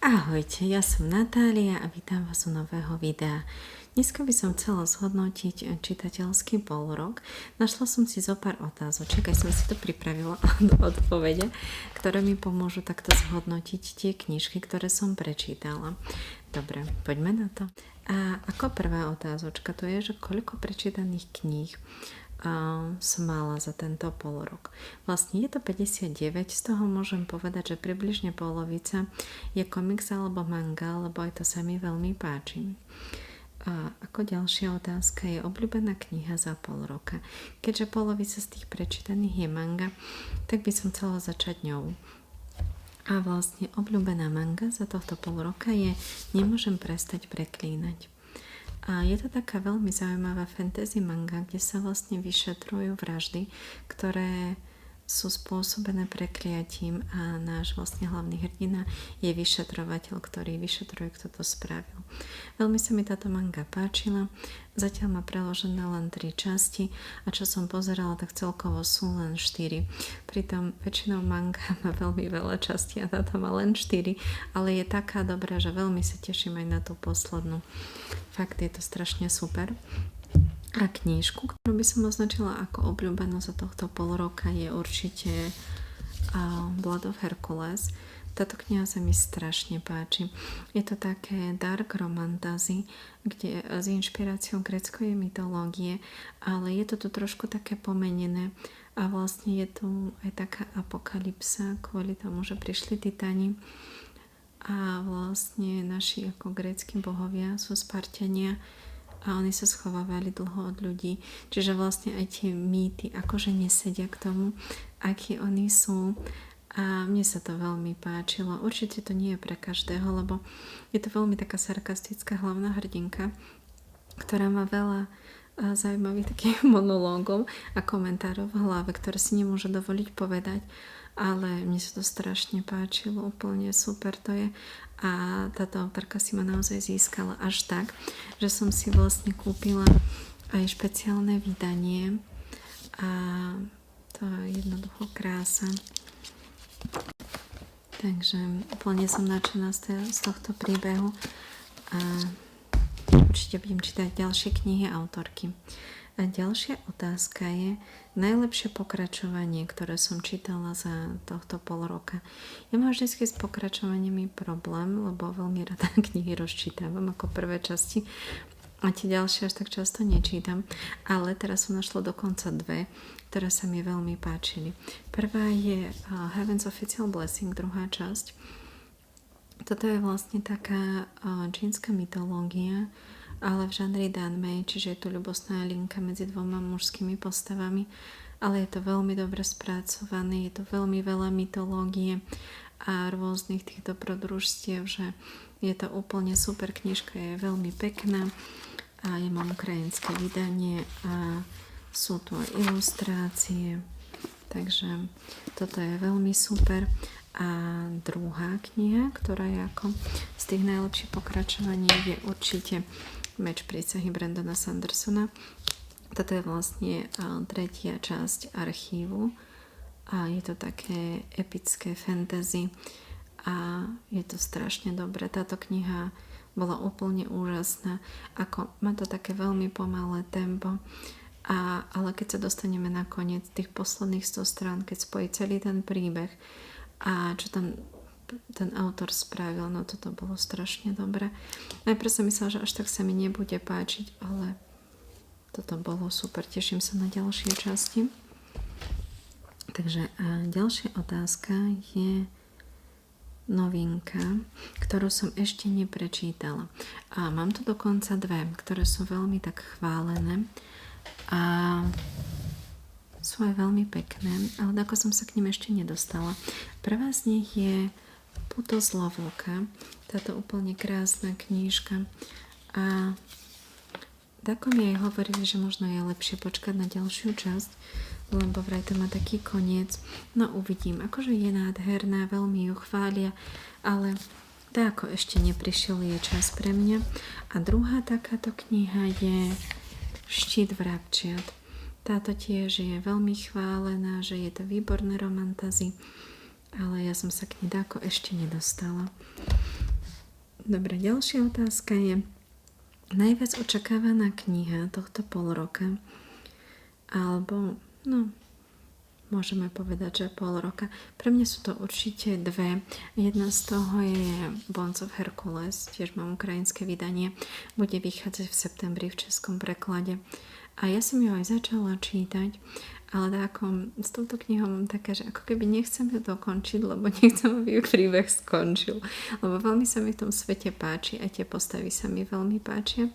Ahojte, ja som Natália a vítam vás u nového videa. Dneska by som chcela zhodnotiť čitateľský polrok. Našla som si zo pár otázočiek, aj som si to pripravila do odpovede, ktoré mi pomôžu takto zhodnotiť tie knižky, ktoré som prečítala. Dobre, poďme na to. A ako prvá otázočka to je, že koľko prečítaných kníh som mala za tento polrok. Vlastne je to 59, z toho môžem povedať, že približne polovica je komiks alebo manga, lebo aj to sa mi veľmi páči. A ako ďalšia otázka je obľúbená kniha za pol roka. Keďže polovica z tých prečítaných je manga, tak by som chcela začať ňou. A vlastne obľúbená manga za tohto pol roka je Nemôžem prestať preklínať. A je to taká veľmi zaujímavá fantasy manga, kde sa vlastne vyšetrujú vraždy, ktoré sú spôsobené prekliatím a náš vlastne hlavný hrdina je vyšetrovateľ, ktorý vyšetruje, kto to spravil. Veľmi sa mi táto manga páčila, zatiaľ má preložené len 3 časti a čo som pozerala, tak celkovo sú len 4. Pritom väčšinou manga má veľmi veľa častí a táto má len 4, ale je taká dobrá, že veľmi sa teším aj na tú poslednú. Fakt je to strašne super. A knižku, ktorú by som označila ako obľúbenú za tohto pol roka, je určite Blood of Hercules. Táto kniha sa mi strašne páči. Je to také dark romantasy, kde s inšpiráciou gréckej mytológie, ale je to tu trošku také pomenené a vlastne je tu aj taká apokalypsa kvôli tomu, že prišli titáni a vlastne naši ako grécki bohovia sú Spartania a oni sa schovávali dlho od ľudí. Čiže vlastne aj tie mýty akože nesedia k tomu, akí oni sú. A mne sa to veľmi páčilo. Určite to nie je pre každého, lebo je to veľmi taká sarkastická hlavná hrdinka, ktorá má veľa zaujímavých takých monológov a komentárov v hlave, ktoré si nemôže dovoliť povedať. Ale mne sa to strašne páčilo, úplne super to je a táto autorka si ma naozaj získala až tak, že som si vlastne kúpila aj špeciálne vydanie a to je jednoducho krása. Takže úplne som nadšená z tohto príbehu a určite budem čítať ďalšie knihy autorky. A ďalšia otázka je najlepšie pokračovanie, ktoré som čítala za tohto pol roka. Ja mám vždy s pokračovaniami problém, lebo veľmi rada knihy rozčítavam ako prvé časti a tie ďalšie až tak často nečítam. Ale teraz som našla dokonca 2, ktoré sa mi veľmi páčili. Prvá je Heaven's Official Blessing, druhá časť. Toto je vlastne taká čínska mytológia, ale v žánri danmei, čiže je tu ľubostná linka medzi dvoma mužskými postavami, ale je to veľmi dobre spracované, je to veľmi veľa mytológie a rôznych týchto dobrodružstiev, že je to úplne super knižka, je veľmi pekná a ja mám ukrajinské vydanie a sú tu aj ilustrácie, takže toto je veľmi super. A druhá kniha, ktorá je ako z tých najlepších pokračovaní, je určite Meč prísahy Brandona Sandersona. Toto je vlastne 3. časť archívu a je to také epické fantasy a je to strašne dobré. Táto kniha bola úplne úžasná. Má to také veľmi pomalé tempo, ale keď sa dostaneme na koniec tých posledných 100 strán, keď spojí celý ten príbeh a čo tam ten autor spravil, no toto bolo strašne dobré. Najprv som myslela, že až tak sa mi nebude páčiť, ale toto bolo super, teším sa na ďalšie časti. Takže ďalšia otázka je novinka, ktorú som ešte neprečítala. A mám tu dokonca 2, ktoré sú veľmi tak chválené a sú aj veľmi pekné, ale ako som sa k nim ešte nedostala. Prvá z nich je Puto z Lovoka, táto úplne krásna knížka a tako mi aj hovorili, že možno je lepšie počkať na ďalšiu časť, lebo vraj to má taký koniec. No uvidím, akože je nádherná, veľmi ju chvália, ale tak ako ešte neprišiel je čas pre mňa. A druhá takáto kniha je Štít vrabčiat. Táto tiež je veľmi chválená, že je to výborné romantasy, ale ja som sa k nej dáko ešte nedostala. Dobre, ďalšia otázka je najviac očakávaná kniha tohto pol roka, alebo môžeme povedať, že pol roka. Pre mňa sú to určite dve. Jedna z toho je Bones of Hercules, tiež mám ukrajinské vydanie, bude vychádzať v septembri v českom preklade. A ja som ju aj začala čítať, ale s touto knihou mám také, že ako keby nechcem ju dokončiť, lebo nechcem, aby príbeh skončil. Lebo veľmi sa mi v tom svete páči, aj tie postavy sa mi veľmi páčia.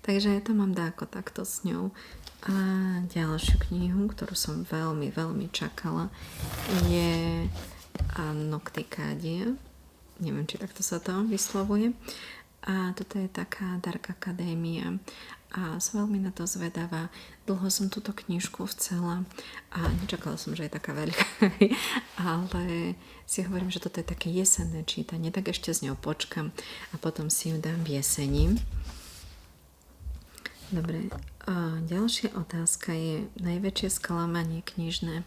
Takže ja to mám takto s ňou. A ďalšiu knihu, ktorú som veľmi, veľmi čakala, je Nocticadia. Neviem, či takto sa to vyslovuje. A toto je taká Dark Academia. A som veľmi na to zvedavá. Dlho som túto knižku chcela a nečakala som, že je taká veľká. Ale si hovorím, že toto je také jesenné čítanie, tak ešte s ňou počkam a potom si ju dám v jeseni. Dobre, a ďalšia otázka je najväčšie sklamanie knižné.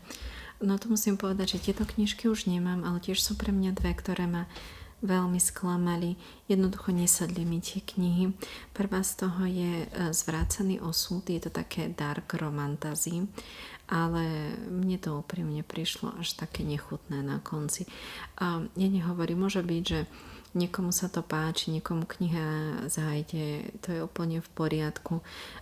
No to musím povedať, že tieto knižky už nemám, ale tiež sú pre mňa dve, ktoré ma veľmi sklamali. Jednoducho nesadli mi tie knihy. Prvá z toho je Zvrácený osud. Je to také dark romantasy, ale mne to úprimne prišlo až také nechutné na konci. A ja nehovorím, môže byť, že niekomu sa to páči, niekomu kniha zájde, to je úplne v poriadku,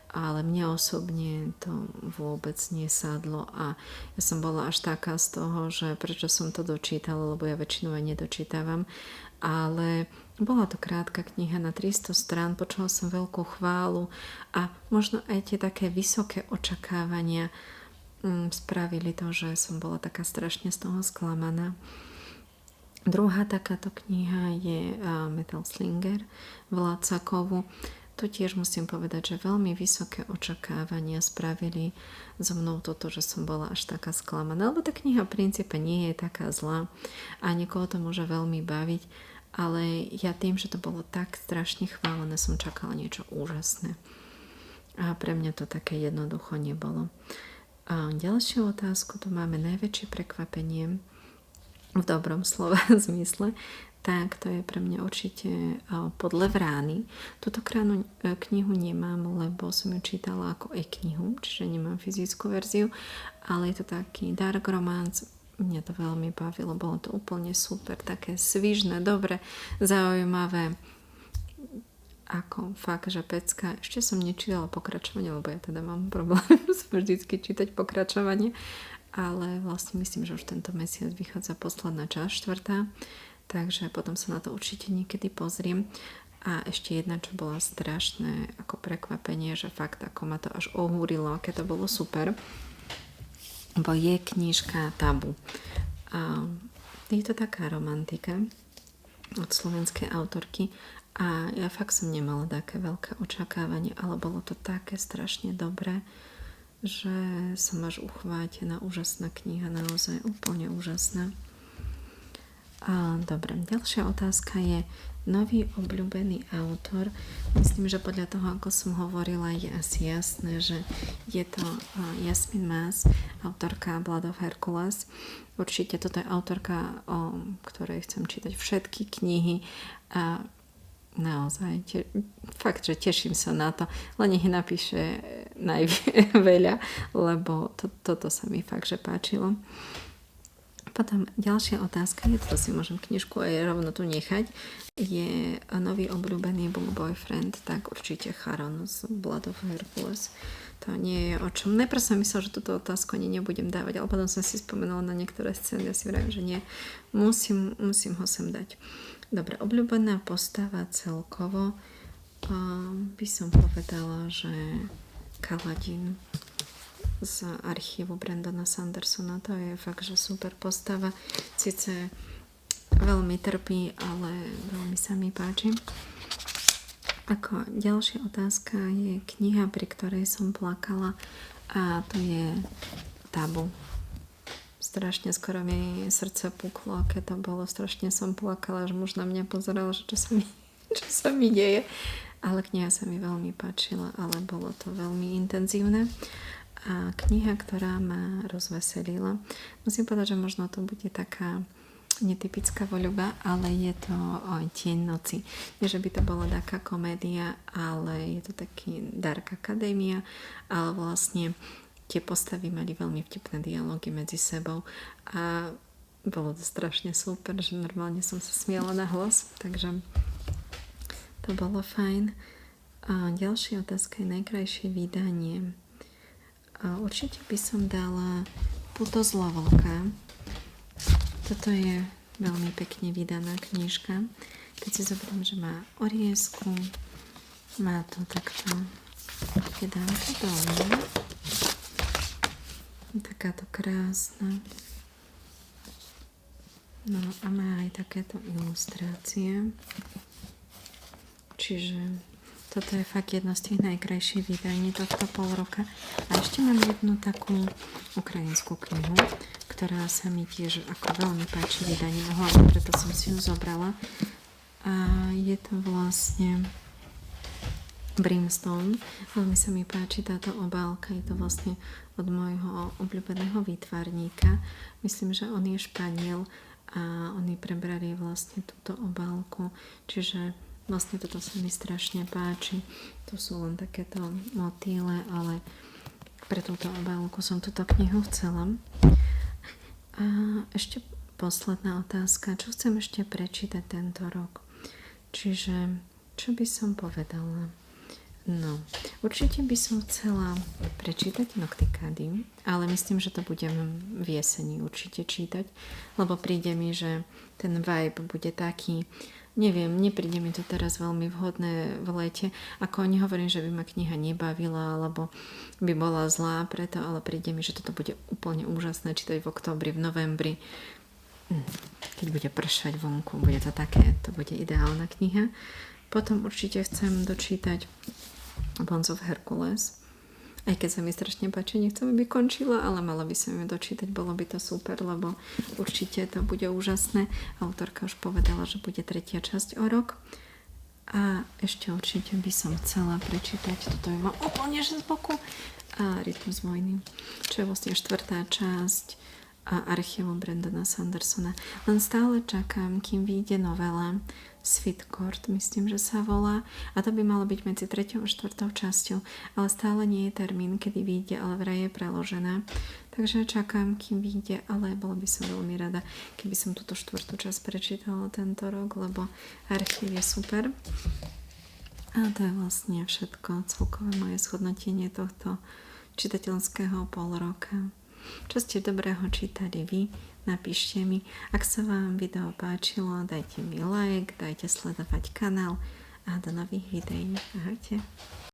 ale mne osobne to vôbec nesadlo a ja som bola až taká z toho, že prečo som to dočítala, lebo ja väčšinou aj nedočítavam, ale bola to krátka kniha na 300 strán, počula som veľkú chválu a možno aj tie také vysoké očakávania spravili to, že som bola taká strašne z toho sklamaná. Druhá takáto kniha je Metal Slinger Vládcakovu. To tiež musím povedať, že veľmi vysoké očakávania spravili so mnou toto, že som bola až taká sklamaná. Lebo tá kniha v princípe nie je taká zlá a niekoho to môže veľmi baviť, ale ja tým, že to bolo tak strašne chválené, som čakala niečo úžasné. A pre mňa to také jednoducho nebolo. A ďalšiu otázku, tu máme najväčšie prekvapenie v dobrom slova zmysle, tak to je pre mňa určite Podľa vrány. Túto knihu nemám, lebo som ju čítala ako e-knihu, čiže nemám fyzickú verziu, ale je to taký dark romance. Mňa to veľmi bavilo, bolo to úplne super, také svižné, dobre, zaujímavé. Ako fakt, že pecka. Ešte som nečítala pokračovanie, lebo ja teda mám problém vždycky čítať pokračovanie, ale vlastne myslím, že už tento mesiac vychádza posledná časť, 4. Takže potom sa na to určite niekedy pozriem. A ešte jedna, čo bola strašné ako prekvapenie, že fakt ako ma to až ohúrilo, aké to bolo super, bo je knižka Tabu. A je to taká romantika od slovenskej autorky a ja fakt som nemala také veľké očakávanie, ale bolo to také strašne dobré, že som až uchvátená. Úžasná kniha, naozaj úplne úžasná. A dobre, ďalšia otázka je nový obľúbený autor. Myslím, že podľa toho, ako som hovorila, je asi jasné, že je to Jasmine Mas, autorka Blood of Hercules. Určite toto je autorka, o ktorej chcem čítať všetky knihy a naozaj, fakt, že teším sa na to, len nech napíše veľa, lebo toto sa mi fakt, že páčilo. Potom ďalšia otázka, to si môžem knižku aj rovno tu nechať, je nový obľúbený book boyfriend, tak určite Charon z Blood of Hercules. To nie je o čom. Najprv som myslela, že túto otázku ani nebudem dávať, ale potom som si spomenula na niektoré scény a si vravím, že nie, musím ho sem dať. Dobre, obľúbená postava celkovo by som povedala, že Kaladin z archívu Brandona Sandersona. To je fakt, že super postava. Sice veľmi trpí, ale veľmi sa mi páči. Ako ďalšia otázka je kniha, pri ktorej som plakala a to je Tabu. Strašne skoro mi srdce puklo, keď to bolo. Strašne som plakala, že muž na mňa pozeral, že čo sa mi deje. Ale kniha sa mi veľmi páčila, ale bolo to veľmi intenzívne. A kniha, ktorá ma rozveselila, musím povedať, že možno to bude taká netypická voľuba, ale je to Tieň noci. Nie, že by to bola taká komédia, ale je to taký Dark Academia, ale vlastne tie postavy mali veľmi vtipné dialógy medzi sebou a bolo to strašne super, že normálne som sa smiala na hlas, takže to bolo fajn. A ďalšia otázka je najkrajšie vydanie. A určite by som dala Puto z Lovolka. Toto je veľmi pekne vydaná knižka. Keď si zoberiem, že má oriesku, má to takto, keď dám to dole, takáto krásna. No a má aj takéto ilustrácie. Čiže toto je fakt jedno z tých najkrajších vydaní tohto pol roka. A ešte mám jednu takú ukrajinskú knihu, ktorá sa mi tiež ako veľmi páči vydaním, hlavne preto som si ju zobrala. A je to vlastne Brimstone. Veľmi sa mi páči táto obálka, je to vlastne od môjho obľúbeného výtvarníka. Myslím, že on je Španiel a oni prebrali vlastne túto obálku, čiže vlastne toto sa mi strašne páči. To sú len takéto motýle, ale pre túto obálku som túto knihu chcela. A ešte posledná otázka, čo chcem ešte prečítať tento rok. Čiže, čo by som povedala? No, určite by som chcela prečítať Noctikády, ale myslím, že to budem v jeseni určite čítať, lebo príde mi, že ten vibe bude taký, neviem, nepríde mi to teraz veľmi vhodné v lete, ako oni hovorím, že by ma kniha nebavila, alebo by bola zlá preto, ale príde mi, že toto bude úplne úžasné čítať v októbri, v novembri, keď bude pršať vonku, bude to také, to bude ideálna kniha. Potom určite chcem dočítať Bonds of Hercules, aj keď sa mi strašne páči, nechcem, aby končila, ale mala by som ju dočítať, bolo by to super, lebo určite to bude úžasné. Autorka už povedala, že bude 3. časť o rok. A ešte určite by som chcela prečítať, toto je úplne že z boku, a Rytmus vojny, čo je vlastne 4. časť a archívu Brandona Sandersona. Len stále čakám, kým vyjde novela Sweet Court, myslím, že sa volá, a to by malo byť medzi 3. a 4. časťou, ale stále nie je termín, kedy vyjde, ale vraj je preložená. Takže čakám, kým vyjde, ale bola by som veľmi rada, keby som túto 4. časť prečítala tento rok, lebo archív je super. A to je vlastne všetko, celkové moje zhodnotenie tohto čitateľského pol roka. Čo ste dobrého čítali vy, napíšte mi. Ak sa vám video páčilo, dajte mi like, dajte sledovať kanál a do nových videí. Ahojte.